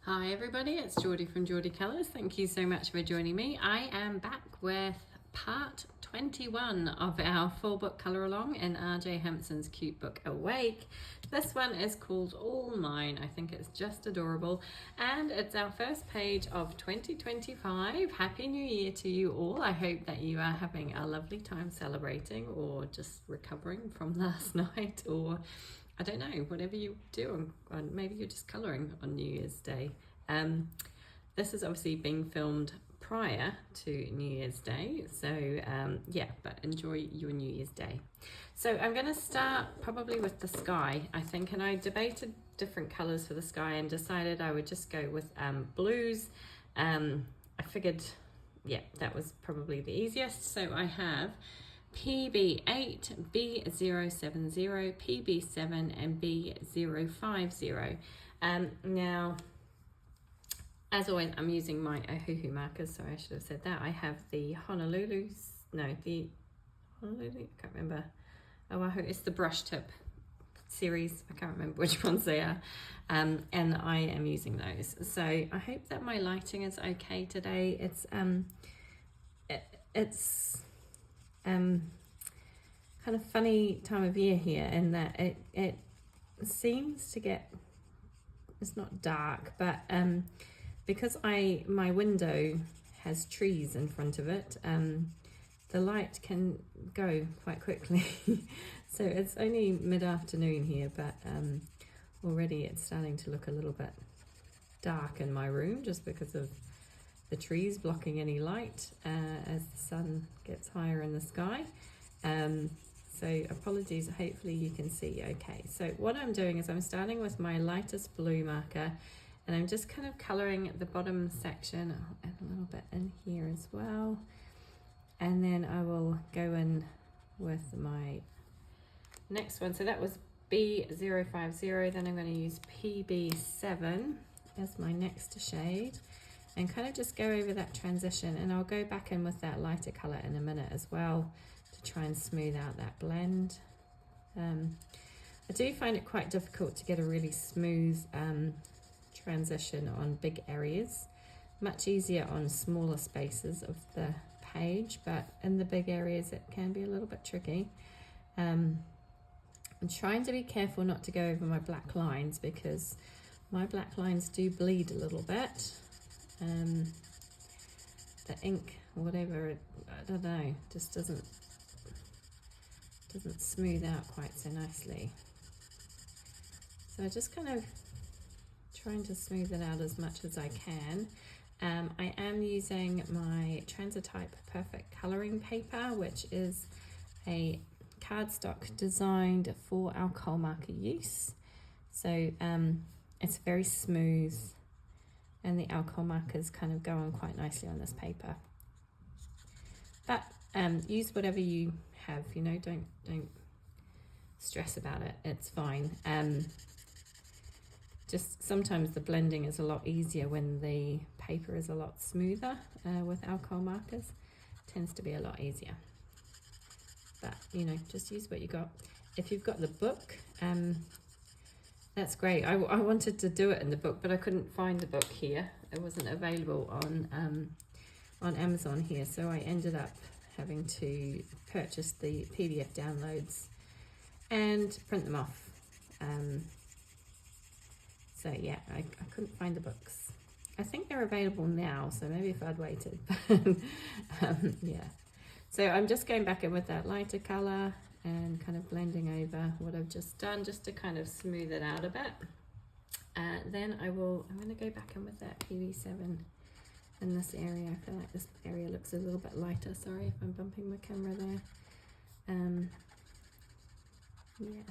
Hi everybody, it's Geordie from Geordie Colours. Thank you so much for joining me. I am back with part 21 of our full book colour along in RJ Hampson's cute book Awake. This one is called All Mine. I think it's just adorable, and it's our first page of 2025. Happy New Year to you all. I hope that you are having a lovely time celebrating or just recovering from last night, or I don't know, whatever you do, or maybe you're just colouring on New Year's Day. This is obviously being filmed prior to New Year's Day, so yeah, but enjoy your New Year's Day. So I'm going to start probably with the sky, I think, and I debated different colours for the sky and decided I would just go with blues. I figured, yeah, that was probably the easiest. So I have PB8, B070, PB7 and B050. Now, as always, I'm using my Ohuhu markers, so I should have said that. I have the Honolulu, I can't remember. Ohuhu, it's the brush tip series, I can't remember which ones they are, and I am using those. So I hope that my lighting is okay today. It's kind of funny time of year here in that it seems to get, it's not dark, but because my window has trees in front of it, the light can go quite quickly. So it's only mid-afternoon here, but already it's starting to look a little bit dark in my room just because of the trees blocking any light as the sun gets higher in the sky. So apologies, hopefully you can see okay. So what I'm doing is I'm starting with my lightest blue marker, and I'm just kind of colouring the bottom section. I'll add a little bit in here as well, and then I will go in with my next one. So that was B050, then I'm going to use PB7 as my next shade and kind of just go over that transition, and I'll go back in with that lighter colour in a minute as well to try and smooth out that blend. I do find it quite difficult to get a really smooth transition on big areas. Much easier on smaller spaces of the page, but in the big areas it can be a little bit tricky. I'm trying to be careful not to go over my black lines because my black lines do bleed a little bit. The ink or whatever, I don't know, just doesn't smooth out quite so nicely. So just kind of trying to smooth it out as much as I can. I am using my Transitype Perfect colouring paper, which is a cardstock designed for alcohol marker use. So it's very smooth, and the alcohol markers kind of go on quite nicely on this paper. But use whatever you have, you know, don't stress about it, it's fine. Just sometimes the blending is a lot easier when the paper is a lot smoother with alcohol markers. It tends to be a lot easier. But, you know, just use what you got. If you've got the book, that's great. I wanted to do it in the book, but I couldn't find the book here. It wasn't available on Amazon here, so I ended up having to purchase the PDF downloads and print them off. So yeah, I couldn't find the books. I think they're available now, so maybe if I'd waited. Yeah. So I'm just going back in with that lighter colour and kind of blending over what I've just done, just to kind of smooth it out a bit. Then I'm going to go back in with that PB7 in this area. I feel like this area looks a little bit lighter. Sorry if I'm bumping my camera there. Yeah.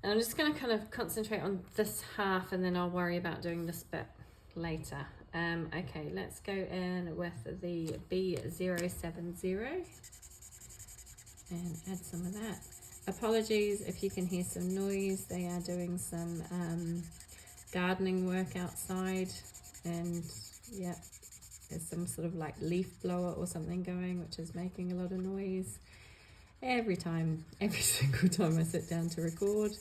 And I'm just going to kind of concentrate on this half, and then I'll worry about doing this bit later. Okay, let's go in with the B070 and add some of that. Apologies if you can hear some noise. They are doing some gardening work outside, and yeah, there's some sort of like leaf blower or something going, which is making a lot of noise every single time I sit down to record.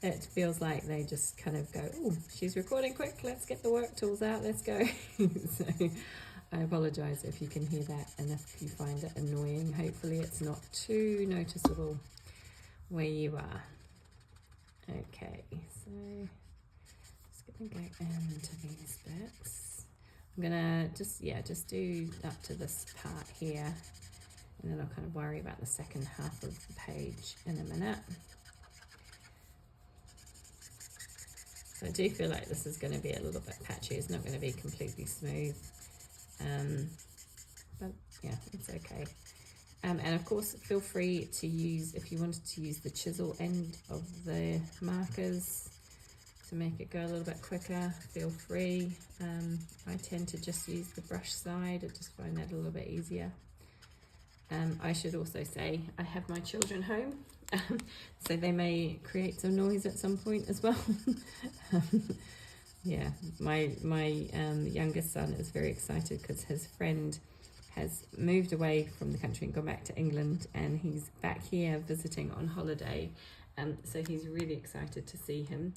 it feels like they just kind of go, oh, she's recording, quick, let's get the work tools out, let's go. So I apologise if you can hear that and if you find it annoying. Hopefully it's not too noticeable where you are. Okay, so just going to go into these bits. I'm going to just do up to this part here, and then I'll kind of worry about the second half of the page in a minute. So I do feel like this is going to be a little bit patchy. It's not going to be completely smooth, but yeah, it's okay. And of course, feel free to use, if you wanted to use the chisel end of the markers to make it go a little bit quicker, feel free. I tend to just use the brush side. I just find that a little bit easier. I should also say I have my children home, so they may create some noise at some point as well. Yeah, my youngest son is very excited because his friend has moved away from the country and gone back to England, and he's back here visiting on holiday. So he's really excited to see him,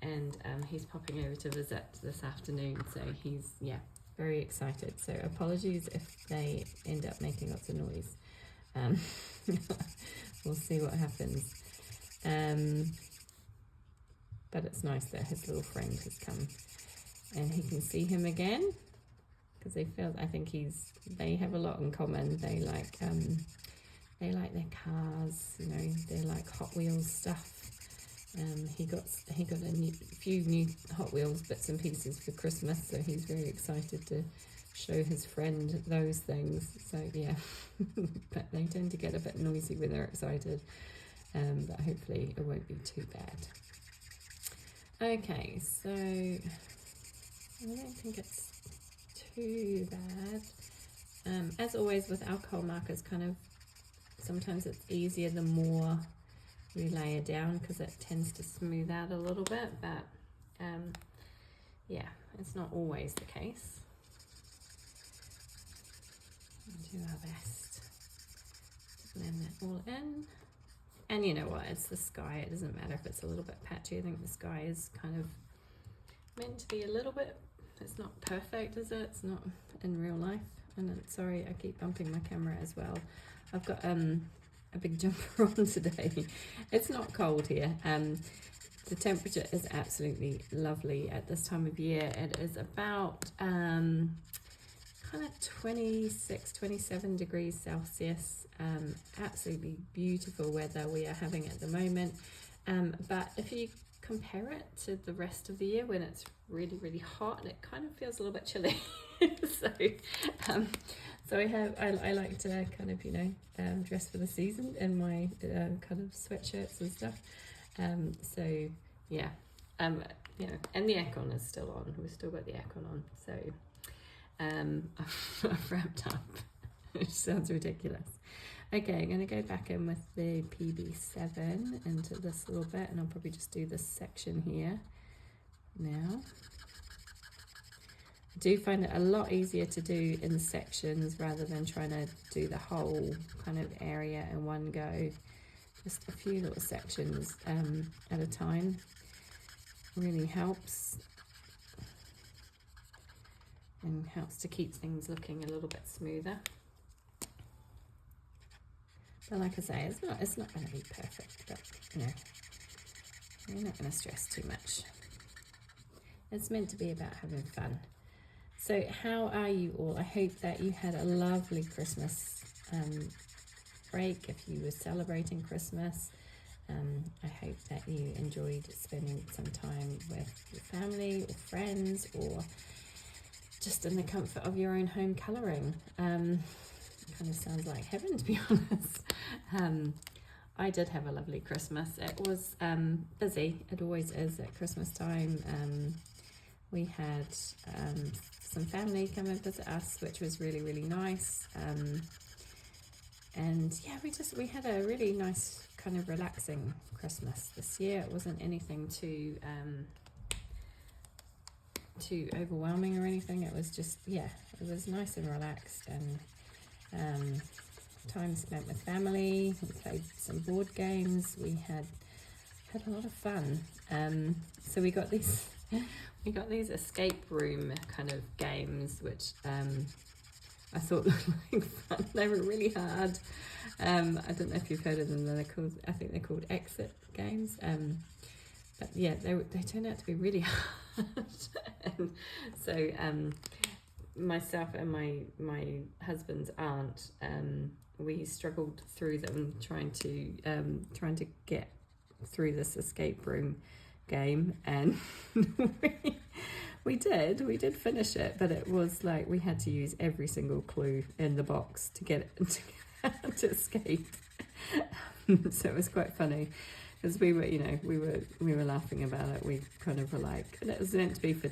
and he's popping over to visit this afternoon. So he's, yeah, very excited. So apologies if they end up making lots of noise. We'll see what happens. But it's nice that his little friend has come and he can see him again, because I think they have a lot in common. They like their cars, you know, they like Hot Wheels stuff. He got a few new Hot Wheels bits and pieces for Christmas, so he's very excited to show his friend those things. So yeah, but they tend to get a bit noisy when they're excited, but hopefully it won't be too bad. Okay, so I don't think it's too bad. As always with alcohol markers, kind of sometimes it's easier the more we layer down, because it tends to smooth out a little bit, but yeah, it's not always the case. We'll do our best to blend that all in. And you know what, it's the sky, it doesn't matter if it's a little bit patchy. I think the sky is kind of meant to be a little bit, it's not perfect, is it? It's not in real life. And sorry, I keep bumping my camera as well. I've got a big jumper on today. It's not cold here. The temperature is absolutely lovely at this time of year. It is about kind of 26, 27 degrees Celsius. Absolutely beautiful weather we are having at the moment. But if you compare it to the rest of the year when it's really, really hot, it kind of feels a little bit chilly. So I like to kind of, you know, dress for the season in my kind of sweatshirts and stuff. So yeah, you know, and the aircon is still on. We've still got the aircon on. So I've wrapped up, which sounds ridiculous. Okay, I'm going to go back in with the PB7 into this little bit, and I'll probably just do this section here now. I do find it a lot easier to do in sections rather than trying to do the whole kind of area in one go. Just a few little sections at a time really helps, and helps to keep things looking a little bit smoother. But like I say, it's not going to be perfect, but you know, you're not going to stress too much. It's meant to be about having fun. So how are you all? I hope that you had a lovely Christmas break if you were celebrating Christmas. I hope that you enjoyed spending some time with your family or friends, or just in the comfort of your own home colouring. Kind of sounds like heaven, to be honest. I did have a lovely Christmas. It was busy. It always is at Christmas time. We had some family come and visit us, which was really, really nice. And yeah, we had a really nice kind of relaxing Christmas this year. It wasn't anything too overwhelming or anything. It was just, yeah, it was nice and relaxed, and time spent with family. We played some board games. We had had a lot of fun. So we got these escape room kind of games, which I thought looked like fun. They were really hard. I don't know if you've heard of them. I think they're called exit games. But yeah, they turned out to be really hard. And so myself and my husband's aunt, we struggled through them trying to get through this escape room game, and we did finish it, but it was like we had to use every single clue in the box to get it to escape. So it was quite funny, because we were laughing about it. We kind of were like, it was meant to be for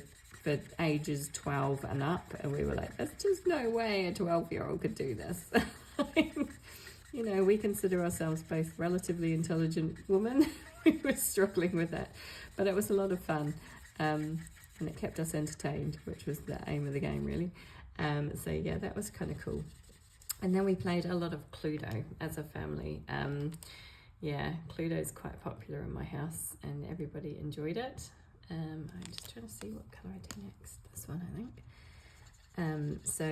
ages 12 and up, and we were like, there's just no way a 12-year-old could do this. You know, we consider ourselves both relatively intelligent women. We were struggling with it, but it was a lot of fun, and it kept us entertained, which was the aim of the game, really. So yeah, that was kind of cool. And then we played a lot of Cluedo as a family. Yeah, Cluedo is quite popular in my house, and everybody enjoyed it. I'm just trying to see what colour I do next. This one, I think. So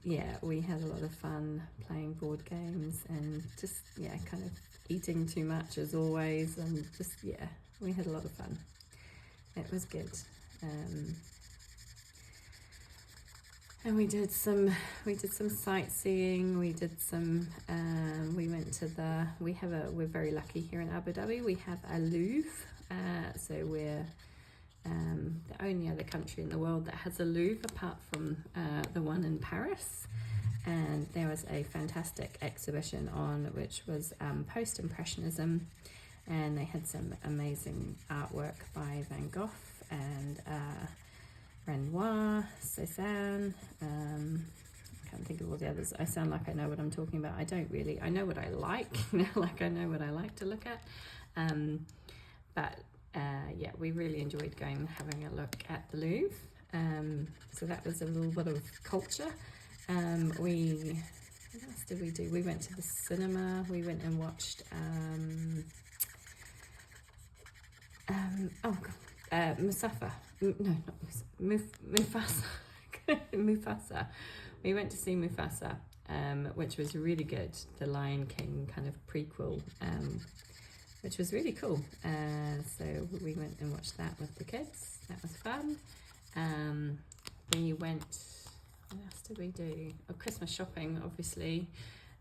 yeah, we had a lot of fun playing board games, and just, yeah, kind of eating too much as always, and just, yeah, we had a lot of fun. It was good. And we did some sightseeing. We did some, we went to we're very lucky here in Abu Dhabi. We have a Louvre, so we're the only other country in the world that has a Louvre apart from the one in Paris. And there was a fantastic exhibition on, which was post-impressionism, and they had some amazing artwork by Van Gogh and Renoir, Cézanne. I can't think of all the others. I sound like I know what I'm talking about. I don't really. I know what I like, like I know what I like to look at. But yeah, we really enjoyed going and having a look at the Louvre. So that was a little bit of culture. What else did we do? We went to the cinema. We went and watched Musafa. No, not Mufasa. Mufasa. We went to see Mufasa, which was really good. The Lion King kind of prequel, which was really cool. So we went and watched that with the kids. That was fun. We went, what else did we do? Oh, Christmas shopping, obviously.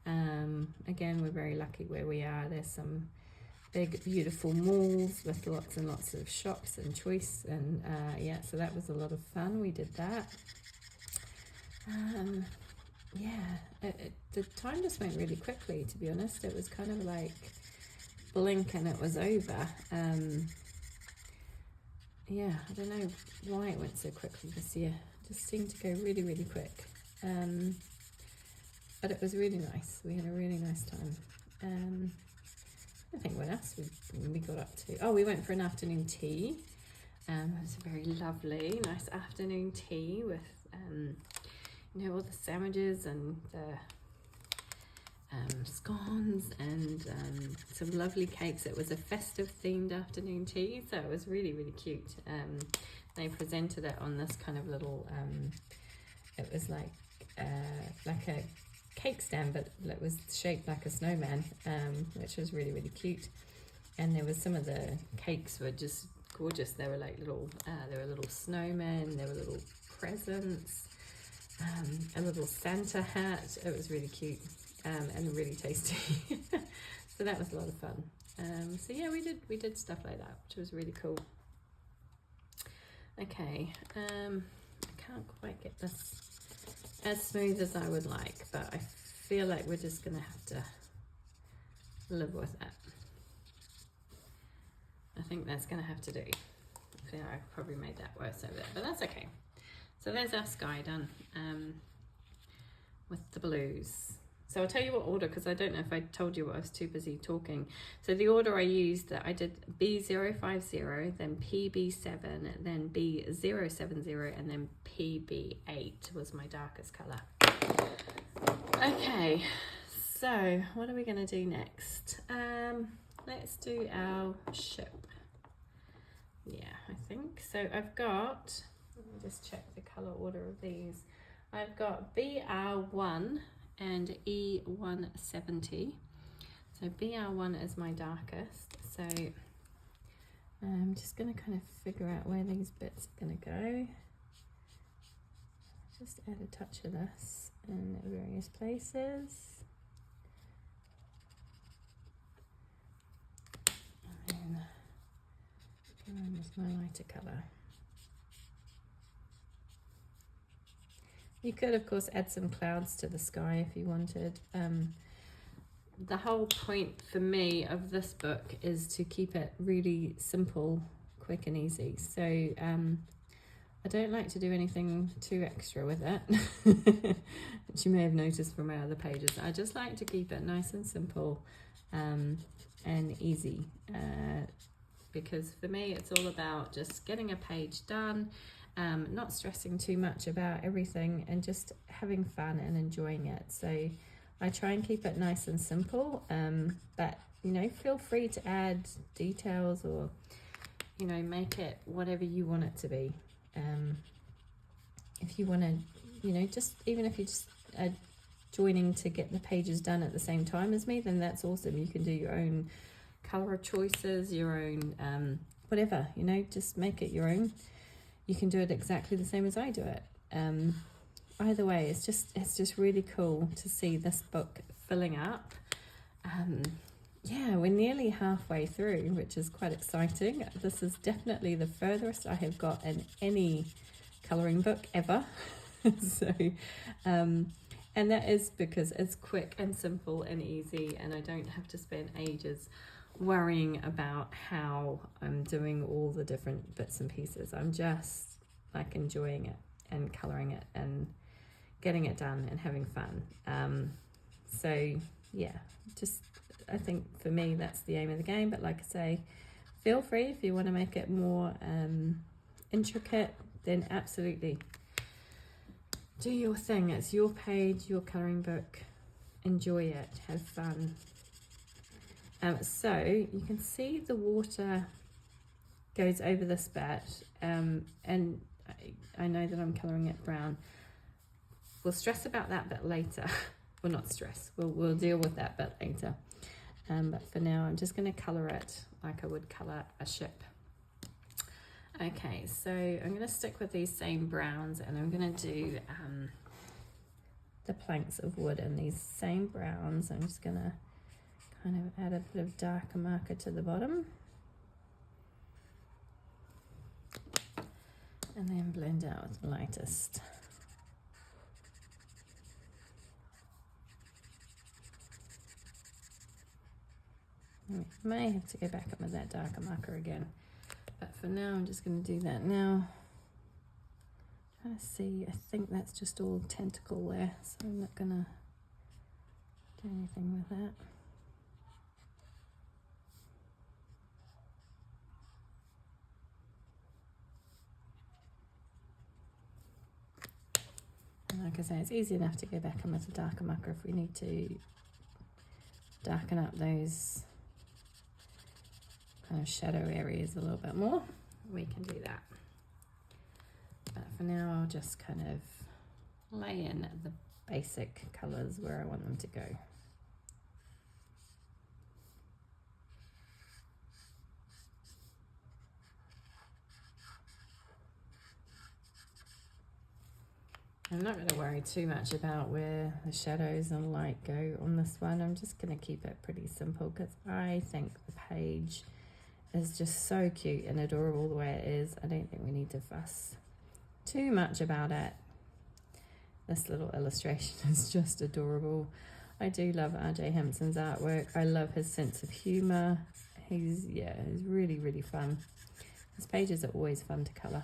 Again, we're very lucky where we are. There's some big, beautiful malls with lots and lots of shops and choice. And yeah, so that was a lot of fun. We did that. Yeah, the time just went really quickly, to be honest. It was kind of like blink and it was over. Yeah, I don't know why it went so quickly this year. It just seemed to go really, really quick. But it was really nice. We had a really nice time. I think what else we got up to. Oh, we went for an afternoon tea. It was a very lovely, nice afternoon tea with, you know, all the sandwiches and the scones and some lovely cakes. It was a festive themed afternoon tea, so it was really, really cute. They presented it on this kind of little, it was like a cake stand, but it was shaped like a snowman, which was really, really cute. And there was some of the cakes were just gorgeous. They were like little, there were little snowmen, there were little presents, a little Santa hat. It was really cute, and really tasty. So that was a lot of fun. So yeah, we did stuff like that, which was really cool. Okay, I can't quite get this as smooth as I would like, but I feel like we're just gonna have to live with it. I think that's gonna have to do. Yeah, I probably made that worse over there, but that's okay. So there's our sky done, with the blues. So I'll tell you what order, because I don't know if I told you, I was too busy talking. So the order I used, that I did B050, then PB7, then B070, and then PB8 was my darkest colour. Okay, so what are we going to do next? Let's do our ship. think. So I've got, let me just check the colour order of these. I've got BR1 and E170. So BR1 is my darkest. So I'm just going to kind of figure out where these bits are going to go. Just add a touch of this in various places. And then go in with my lighter colour. You could, of course, add some clouds to the sky if you wanted. The whole point for me of this book is to keep it really simple, quick and easy. So I don't like to do anything too extra with it, which you may have noticed from my other pages. I just like to keep it nice and simple and easy, because for me it's all about just getting a page done, not stressing too much about everything, and just having fun and enjoying it. So I try and keep it nice and simple, but you know, feel free to add details or, you know, make it whatever you want it to be. If you want to, you know, just even if you just joining to get the pages done at the same time as me, then that's awesome. You can do your own color choices, your own whatever, you know, just make it your own. You can do it exactly the same as I do it. Either way, it's just really cool to see this book filling up. Yeah, we're nearly halfway through, which is quite exciting. This is definitely the furthest I have got in any colouring book ever. So, and that is because it's quick and simple and easy, and I don't have to spend ages worrying about how I'm doing all the different bits and pieces. I'm just like enjoying it and colouring it and getting it done and having fun. So yeah, just I think for me that's the aim of the game. But like I say, feel free if you want to make it more intricate, then absolutely do your thing. It's your page, your colouring book. Enjoy it, have fun. So you can see the water goes over this bit, and I know that I'm colouring it brown. We'll stress about that bit later. Well, not stress, we'll deal with that bit later. But for now, I'm just going to colour it like I would colour a ship. Okay, so I'm going to stick with these same browns, and I'm going to do the planks of wood in these same browns. I'm just going to kind of add a bit of darker marker to the bottom. And then blend out with the lightest. I may have to go back up with that darker marker again, but for now I'm just going to do that now. Trying to see, I think that's just all tentacle there, so I'm not going to do anything with that. And like I say, it's easy enough to go back in with a darker marker if we need to darken up those kind of shadow areas a little bit more. We can do that. But for now, I'll just kind of lay in the basic colours where I want them to go. I'm not going to worry too much about where the shadows and light go on this one. I'm just going to keep it pretty simple because I think the page is just so cute and adorable the way it is. I don't think we need to fuss too much about it. This little illustration is just adorable. I do love R.J. Hampson's artwork. I love his sense of humour. He's really, really fun. His pages are always fun to colour.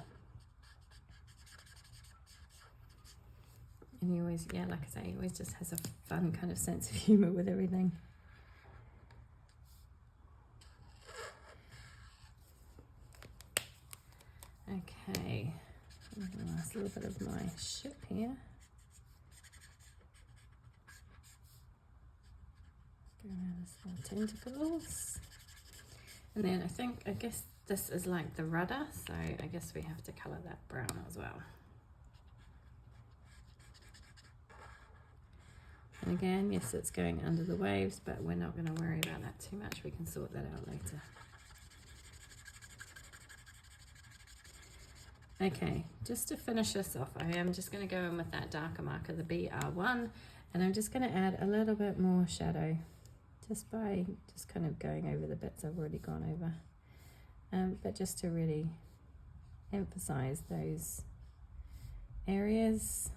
And he always, yeah, like I say, he always just has a fun kind of sense of humour with everything. Okay, last little bit of my ship here. Go around his little tentacles. And then I guess this is like the rudder, so I guess we have to colour that brown as well. And again, yes, it's going under the waves, but we're not going to worry about that too much. We can sort that out later. Okay, just to finish this off, I am just going to go in with that darker marker, the BR1, and I'm just going to add a little bit more shadow just by kind of going over the bits I've already gone over, but just to really emphasize those areas.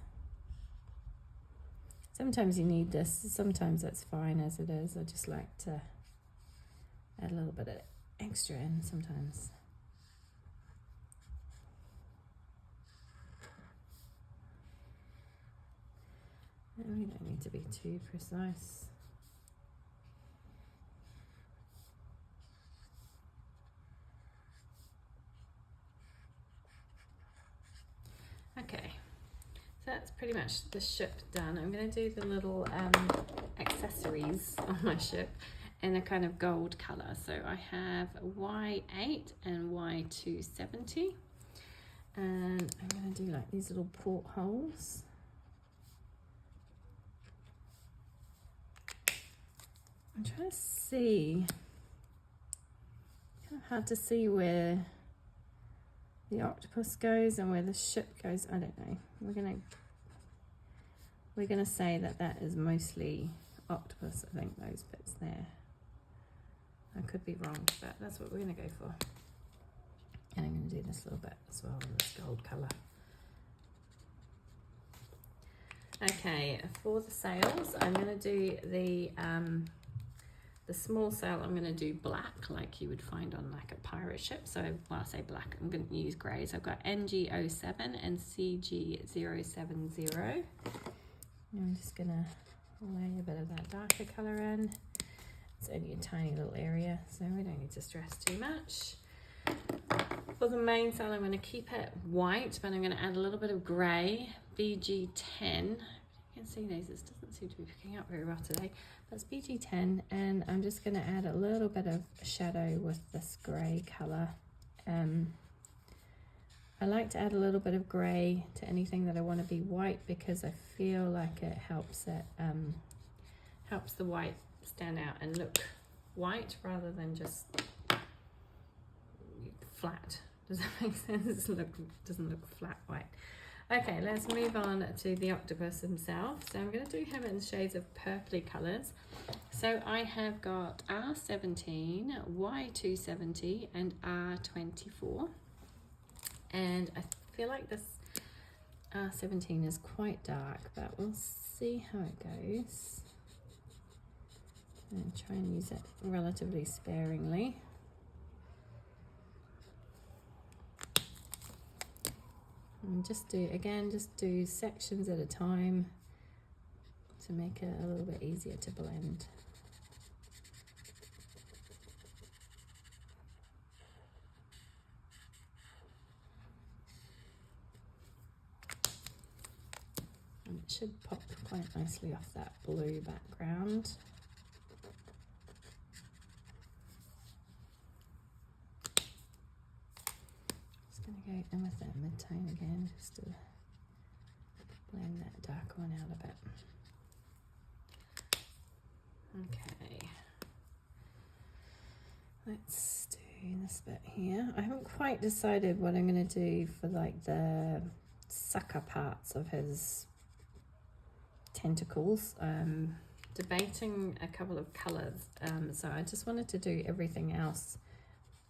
Sometimes you need this, sometimes it's fine as it is. I just like to add a little bit of extra in sometimes. And we don't need to be too precise. Okay, so that's pretty much the ship done. I'm going to do the little accessories on my ship in a kind of gold colour. So I have Y8 and Y270, and I'm going to do like these little portholes. I'm trying to see, kind of hard to see where the octopus goes and where the ship goes. I don't know. We're gonna say that is mostly octopus. I think those bits there. I could be wrong, but that's what we're gonna go for. And I'm gonna do this little bit as well in this gold colour. Okay, for the sails, I'm gonna do the small sail. I'm going to do black, like you would find on like a pirate ship. So when I say black, I'm going to use grey. So I've got NG07 and CG070. I'm just going to lay a bit of that darker colour in. It's only a tiny little area, so we don't need to stress too much. For the main sail, I'm going to keep it white, but I'm going to add a little bit of grey, BG10. You can see these, this doesn't seem to be picking up very well today. That's BG10, and I'm just going to add a little bit of shadow with this grey colour. I like to add a little bit of grey to anything that I want to be white, because I feel like it helps helps the white stand out and look white rather than just flat. Does that make sense? Doesn't look flat white. Okay, let's move on to the octopus himself. So I'm going to do him in shades of purpley colours. So I have got R17, Y270 and R24. And I feel like this R17 is quite dark, but we'll see how it goes. And try and use it relatively sparingly. And just do sections at a time to make it a little bit easier to blend. And it should pop quite nicely off that blue background. Go in with that mid-tone again, just to blend that dark one out a bit. Okay, let's do this bit here. I haven't quite decided what I'm going to do for like the sucker parts of his tentacles. Debating a couple of colours, so I just wanted to do everything else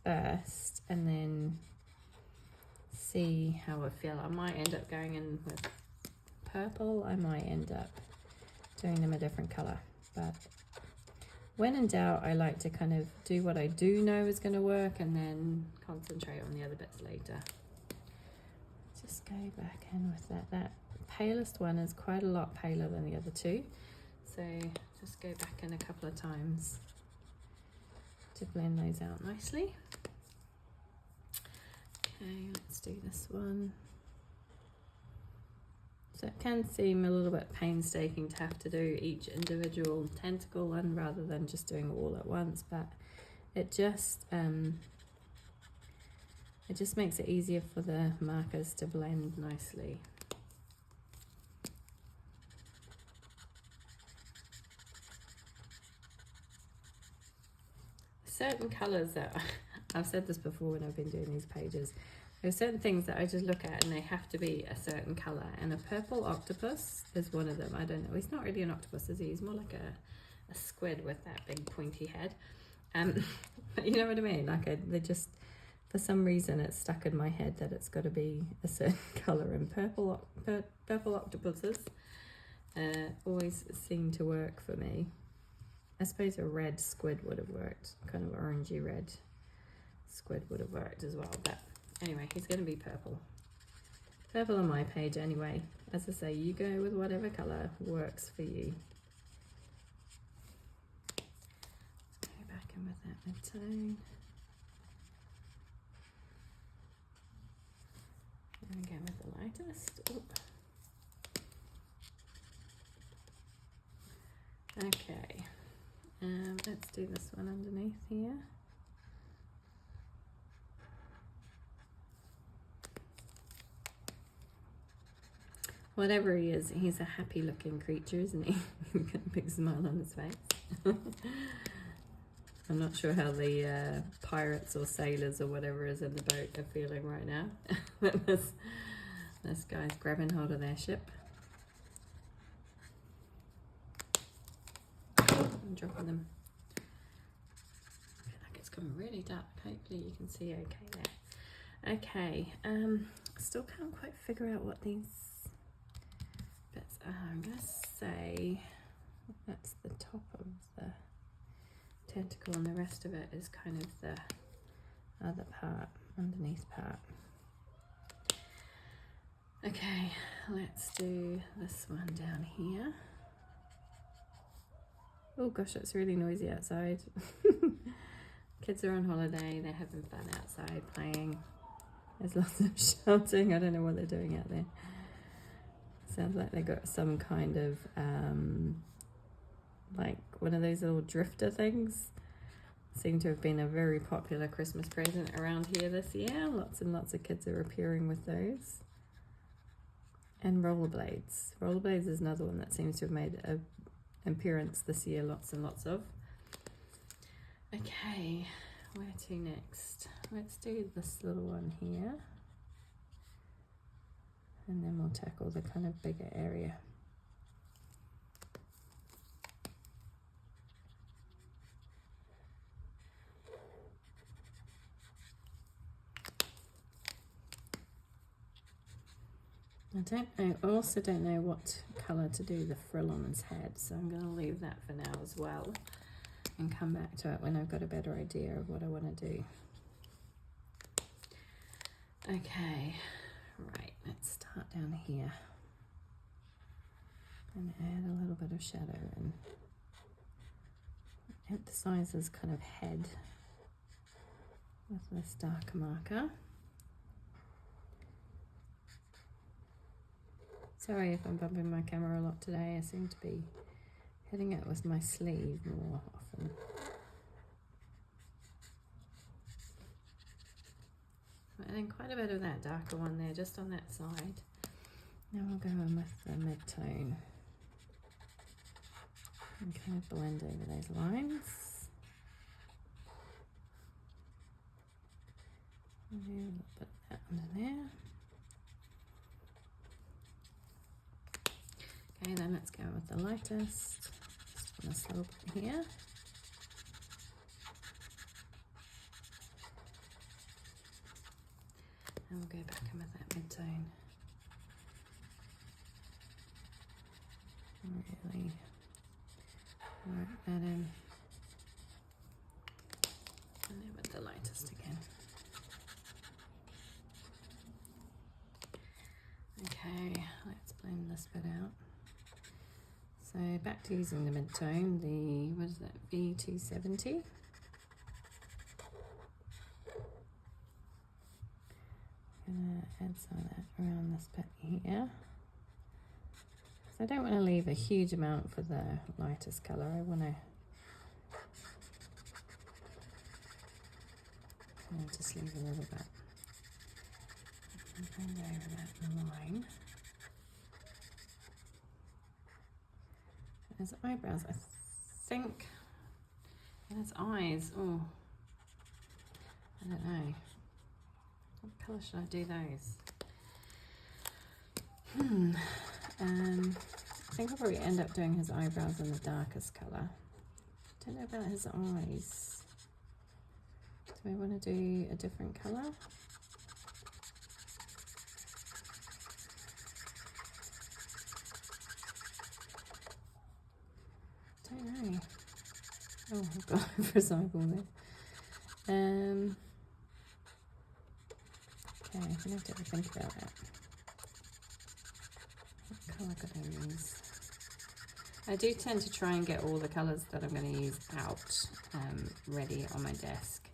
first and then see how I feel. I might end up going in with purple. I might end up doing them a different colour, but when in doubt, I like to kind of do what I do know is going to work and then concentrate on the other bits later. Just go back in with that. That palest one is quite a lot paler than the other two, so just go back in a couple of times to blend those out nicely. Okay, let's do this one. So it can seem a little bit painstaking to have to do each individual tentacle one rather than just doing it all at once, but it just It just makes it easier for the markers to blend nicely. Certain colours that, I've said this before when I've been doing these pages, there's certain things that I just look at and they have to be a certain colour, and a purple octopus is one of them. I don't know, he's not really an octopus, is he? He's more like a squid with that big pointy head. But you know what I mean? Like they just, for some reason it's stuck in my head that it's got to be a certain colour, and purple octopuses always seem to work for me. I suppose a red squid would have worked, kind of orangey red squid would have worked as well, but anyway, he's going to be purple. Purple on my page anyway. As I say, you go with whatever colour works for you. Let's go back in with that mid-tone. And again with the lightest. Ooh. Okay, let's do this one underneath here. Whatever he is, he's a happy looking creature, isn't he? Got a big smile on his face. I'm not sure how the pirates or sailors or whatever is in the boat are feeling right now. this guy's grabbing hold of their ship. I'm dropping them. I feel like it's gone really dark. Hopefully you can see okay there. Okay, still can't quite figure out what these bits are. I'm going to say that's the top of the tentacle, and the rest of it is kind of the other part, underneath part. Okay, let's do this one down here. Oh gosh, it's really noisy outside. Kids are on holiday, they're having fun outside playing. There's lots of shouting. I don't know what they're doing out there. Sounds like they got some kind of like one of those little drifter things. Seem to have been a very popular Christmas present around here this year. Lots and lots of kids are appearing with those. And rollerblades. Rollerblades is another one that seems to have made an appearance this year, lots and lots of. Okay, where to next? Let's do this little one here. And then we'll tackle the kind of bigger area. I also don't know what colour to do the frill on his head, so I'm going to leave that for now as well and come back to it when I've got a better idea of what I want to do. Okay, right, let's start down here and add a little bit of shadow and emphasize his kind of head with this darker marker. Sorry if I'm bumping my camera a lot today. I seem to be hitting it with my sleeve more often. And then quite a bit of that darker one there, just on that side. Now we'll go in with the mid-tone and kind of blend over those lines. Do a little bit of that under there. Okay, then let's go with the lightest. Just on this little bit here. And we'll go back in with that mid-tone. Really work that in. And then with the lightest again. Okay, let's blend this bit out. So back to using the mid-tone, the, what is that, V270. I'm going to add some of that around this bit here. So I don't want to leave a huge amount for the lightest colour. I want to just leave a little bit. And bend over that line. And his eyebrows, I think, and his eyes, oh, I don't know. What colour should I do those? I think I'll probably end up doing his eyebrows in the darkest colour. Don't know about his eyes. Do I want to do a different colour? Don't know. Oh, I've got over his eyeball there. Okay, I'm gonna have to think about that. What colour could I use? I do tend to try and get all the colours that I'm going to use out ready on my desk,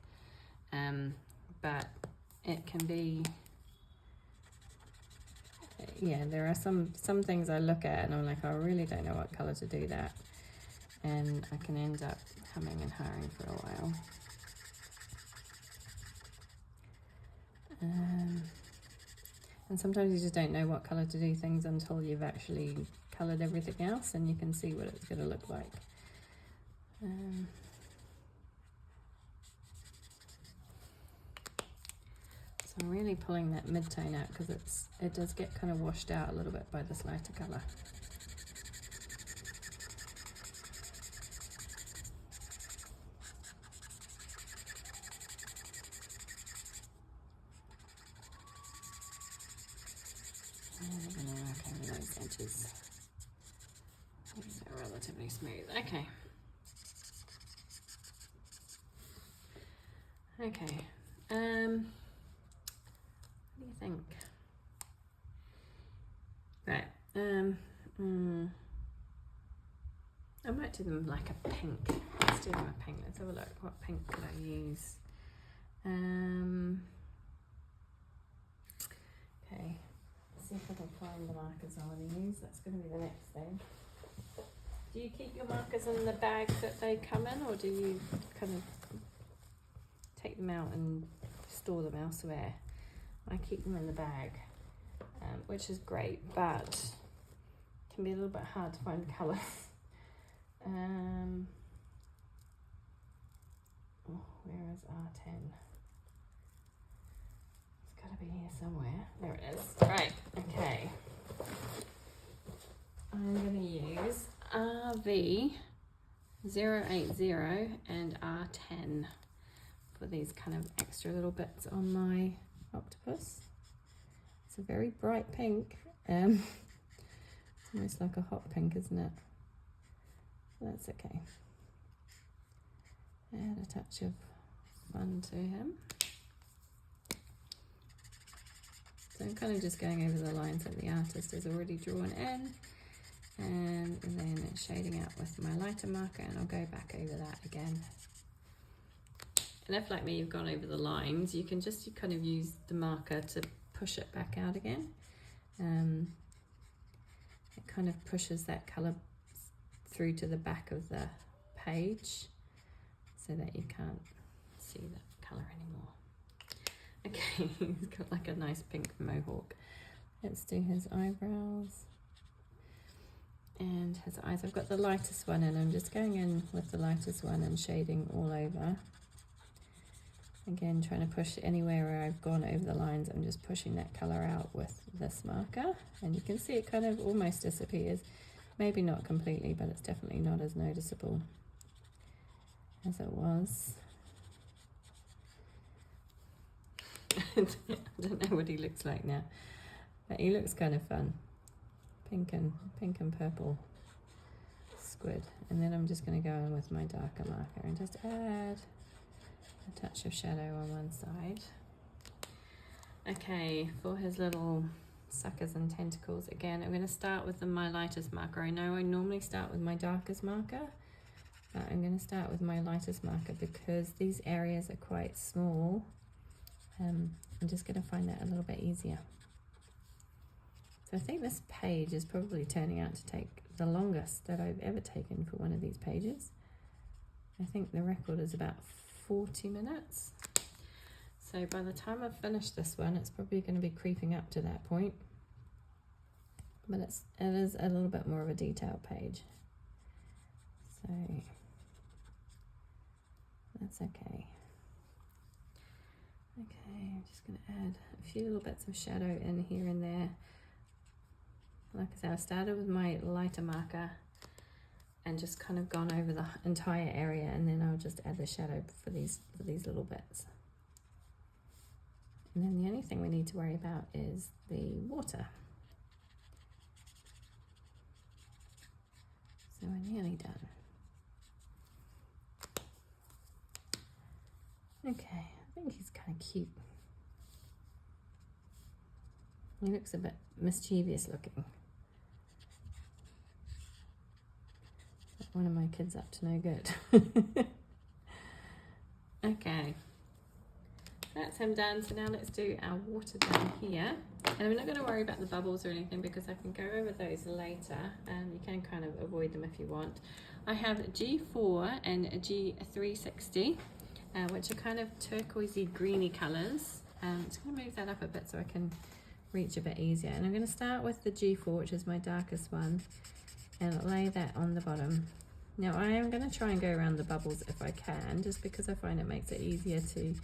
but it can be, yeah, there are some things I look at and I'm like, I really don't know what colour to do that, and I can end up humming and hawing for a while. And sometimes you just don't know what colour to do things until you've actually coloured everything else and you can see what it's going to look like. So I'm really pulling that mid-tone out because it does get kind of washed out a little bit by this lighter colour. Edges. These are relatively smooth. Okay. Okay. What do you think? Right. I might do them like a pink. Let's do them a pink. Let's have a look. What pink could I use? Okay. See if I can find the markers I want to use. That's going to be the next thing. Do you keep your markers in the bag that they come in, or do you kind of take them out and store them elsewhere? I keep them in the bag, which is great, but can be a little bit hard to find colours. Where is R10? Gotta be here somewhere. There it is. Right, okay. I'm gonna use RV080 and R10 for these kind of extra little bits on my octopus. It's a very bright pink. It's almost like a hot pink, isn't it? That's okay. Add a touch of fun to him. So I'm kind of just going over the lines that the artist has already drawn in, and then shading out with my lighter marker, and I'll go back over that again. And if, like me, you've gone over the lines, you can just kind of use the marker to push it back out again. It kind of pushes that colour through to the back of the page so that you can't see the colour anymore. Okay, he's got like a nice pink mohawk. Let's do his eyebrows and his eyes. I've got the lightest one in. I'm just going in with the lightest one and shading all over. Again, trying to push anywhere where I've gone over the lines. I'm just pushing that colour out with this marker, and you can see it kind of almost disappears. Maybe not completely, but it's definitely not as noticeable as it was. I don't know what he looks like now, but he looks kind of fun. Pink and purple squid. And then I'm just going to go in with my darker marker and just add a touch of shadow on one side. Okay, for his little suckers and tentacles, again, I'm going to start with my lightest marker. I know I normally start with my darkest marker, but I'm going to start with my lightest marker because these areas are quite small. I'm just going to find that a little bit easier. So I think this page is probably turning out to take the longest that I've ever taken for one of these pages. I think the record is about 40 minutes. So by the time I've finished this one, it's probably going to be creeping up to that point. But it is a little bit more of a detailed page. So that's okay. Okay, I'm just going to add a few little bits of shadow in here and there. Like I said, I started with my lighter marker and just kind of gone over the entire area, and then I'll just add the shadow for these little bits. And then the only thing we need to worry about is the water. So we're nearly done. Okay, I think he's kind of cute. He looks a bit mischievous looking. Like one of my kids up to no good. Okay, that's him done. So now let's do our water down here. And I'm not going to worry about the bubbles or anything because I can go over those later. You can kind of avoid them if you want. I have G4 and G360. Which are kind of turquoisey greeny colours. I'm just going to move that up a bit so I can reach a bit easier. And I'm going to start with the G4, which is my darkest one, and lay that on the bottom. Now I am going to try and go around the bubbles if I can, just because I find it makes it easier to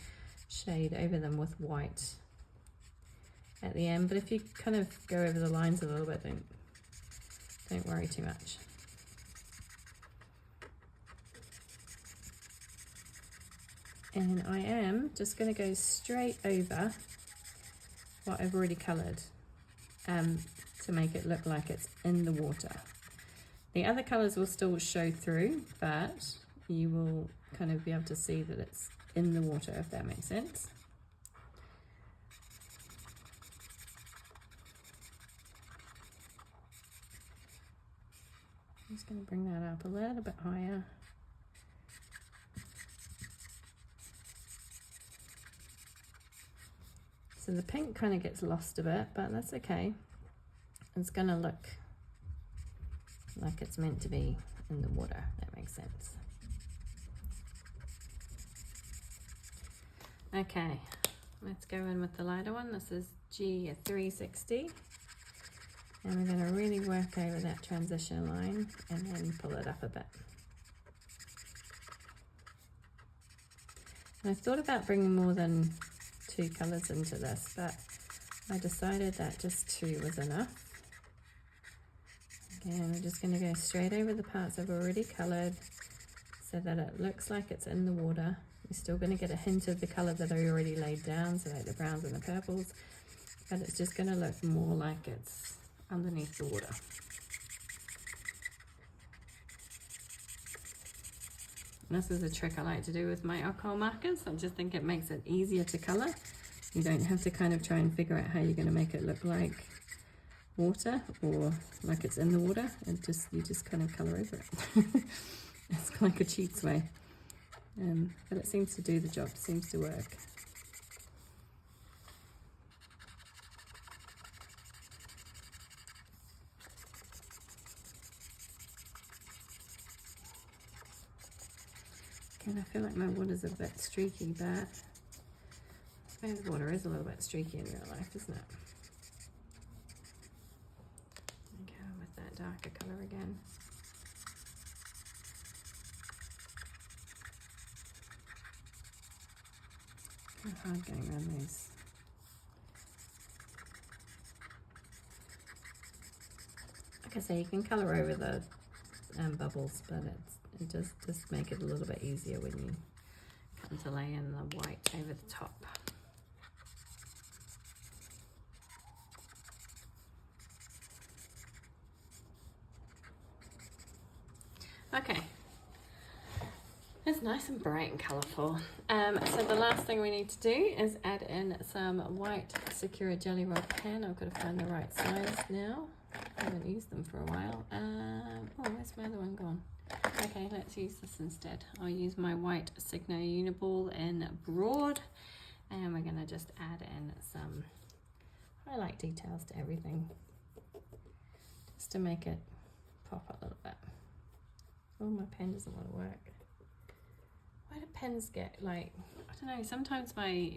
shade over them with white at the end. But if you kind of go over the lines a little bit, don't worry too much. And I am just going to go straight over what I've already coloured to make it look like it's in the water. The other colours will still show through, but you will kind of be able to see that it's in the water, if that makes sense. I'm just going to bring that up a little bit higher. So the pink kind of gets lost a bit, but that's okay. It's going to look like it's meant to be in the water. That makes sense. Okay, let's go in with the lighter one. This is G360. And we're going to really work over that transition line and then pull it up a bit. And I thought about bringing more than 2 colours into this, but I decided that just 2 was enough. Again, we're just going to go straight over the parts I've already coloured so that it looks like it's in the water. You're still going to get a hint of the colour that I already laid down, so like the browns and the purples, but it's just going to look more like it's underneath the water. This is a trick I like to do with my alcohol markers. I just think it makes it easier to colour. You don't have to kind of try and figure out how you're going to make it look like water or like it's in the water. You just kind of colour over it. It's like a cheats way. But it seems to do the job, seems to work. And I feel like my water's a bit streaky, but I suppose water is a little bit streaky in real life, isn't it? Okay, with that darker colour again. Kind of hard going around these. Like I say, you can colour over the bubbles, but it does just make it a little bit easier when you come to lay in the white over the top. Okay, it's nice and bright and colourful. So the last thing we need to do is add in some white Sakura Jelly Roll pen. I've got to find the right size now. I haven't used them for a while. Oh, where's my other one gone? Okay, let's use this instead. I'll use my white Signo Uniball in Broad, and we're going to just add in some highlight details to everything, just to make it pop a little bit. Oh, my pen doesn't want to work. Why do pens get like, I don't know, sometimes my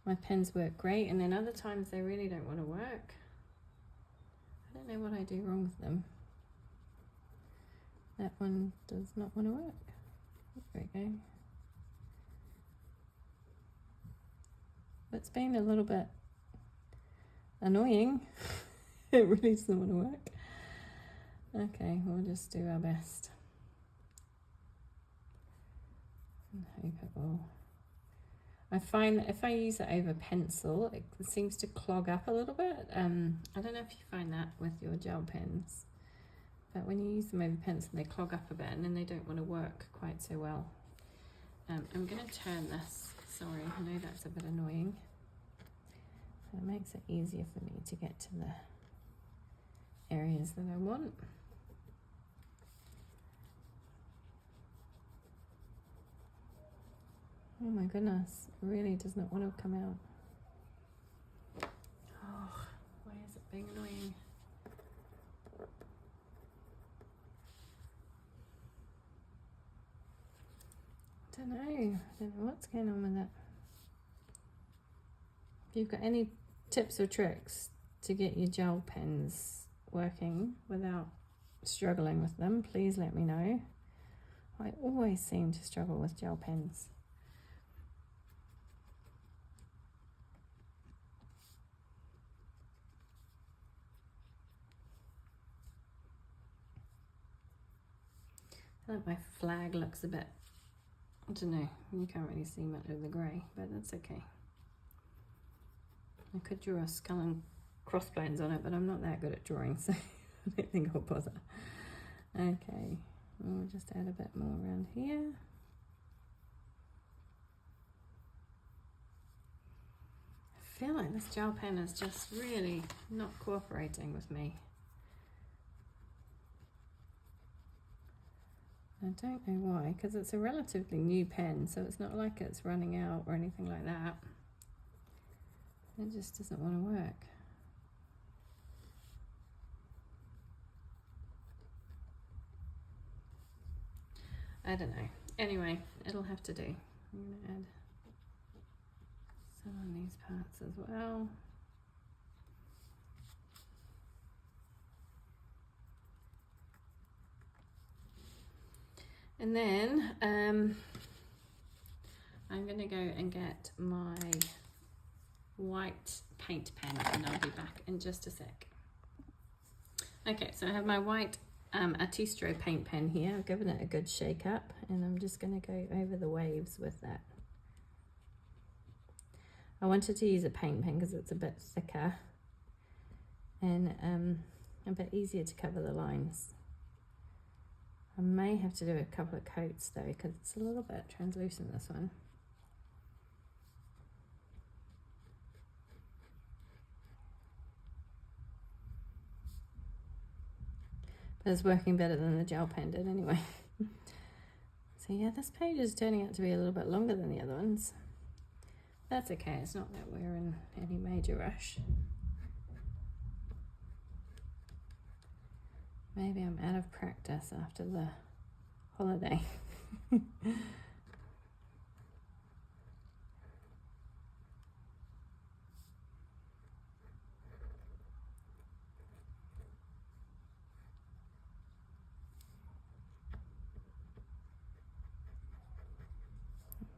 my pens work great, and then other times they really don't want to work. I don't know what I do wrong with them. That one does not want to work. There we go. It's been a little bit annoying. It really doesn't want to work. Okay, we'll just do our best. And hope it will. I find that if I use it over pencil, it seems to clog up a little bit. I don't know if you find that with your gel pens, but when you use them over pencil, they clog up a bit and then they don't want to work quite so well. I'm going to turn this. Sorry, I know that's a bit annoying. It makes it easier for me to get to the areas that I want. Oh my goodness, it really does not want to come out. Oh, why is it being annoying? I don't know what's going on with it. If you've got any tips or tricks to get your gel pens working without struggling with them, please let me know. I always seem to struggle with gel pens. I think my flag looks a bit, I don't know, you can't really see much of the grey, but that's okay. I could draw a skull and crossbones on it, but I'm not that good at drawing, so I don't think I'll bother. Okay, we'll just add a bit more around here. I feel like this gel pen is just really not cooperating with me. I don't know why, because it's a relatively new pen, so it's not like it's running out or anything like that. It just doesn't want to work. I don't know. Anyway, it'll have to do. I'm going to add some on these parts as well. And then I'm going to go and get my white paint pen, and I'll be back in just a sec. Okay, so I have my white Artistro paint pen here. I've given it a good shake up, and I'm just going to go over the waves with that. I wanted to use a paint pen because it's a bit thicker and a bit easier to cover the lines. I may have to do a couple of coats though, because it's a little bit translucent, this one. But it's working better than the gel pen did anyway. So yeah, this page is turning out to be a little bit longer than the other ones. That's okay, it's not that we're in any major rush. Maybe I'm out of practice after the holiday.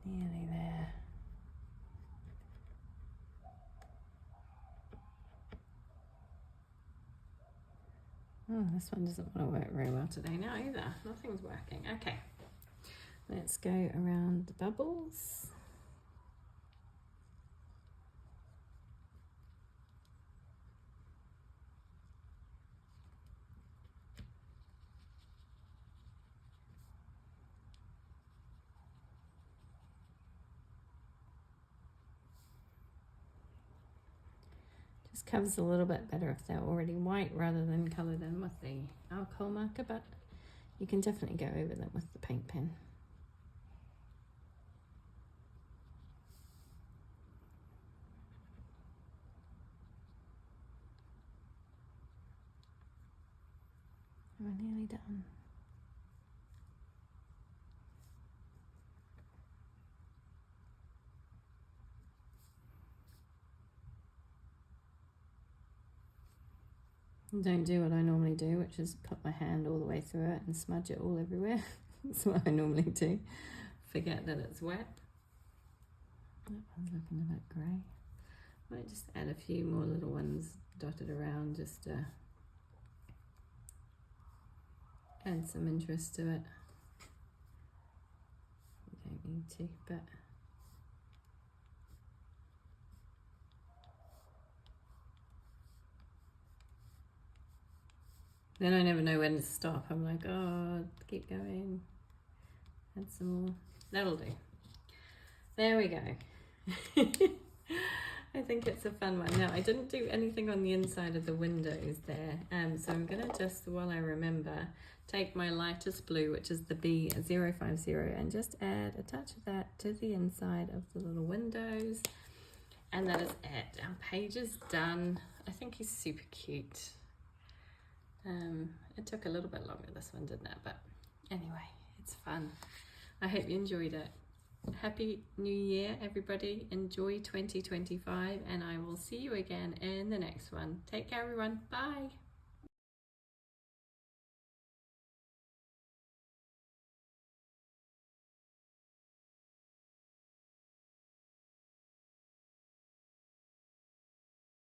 Nearly there. Oh, this one doesn't want to work very well today now either. Nothing's working. Okay, let's go around the bubbles. Just covers a little bit better if they're already white rather than coloured in with the alcohol marker, but you can definitely go over them with the paint pen. We're nearly done. Don't do what I normally do, which is put my hand all the way through it and smudge it all everywhere. That's what I normally do. Forget that it's wet. That one's looking a bit grey. Might just add a few more little ones dotted around just to add some interest to it. You don't need to, but then I never know when to stop. I'm like, oh, keep going. Add some more. That'll do. There we go. I think it's a fun one. Now, I didn't do anything on the inside of the windows there, so I'm going to just, while I remember, take my lightest blue, which is the B050, and just add a touch of that to the inside of the little windows. And that is it. Our page is done. I think he's super cute. It took a little bit longer, this one, didn't it? But anyway, it's fun. I hope you enjoyed it. Happy New Year, everybody. Enjoy 2025, and I will see you again in the next one. Take care, everyone. Bye.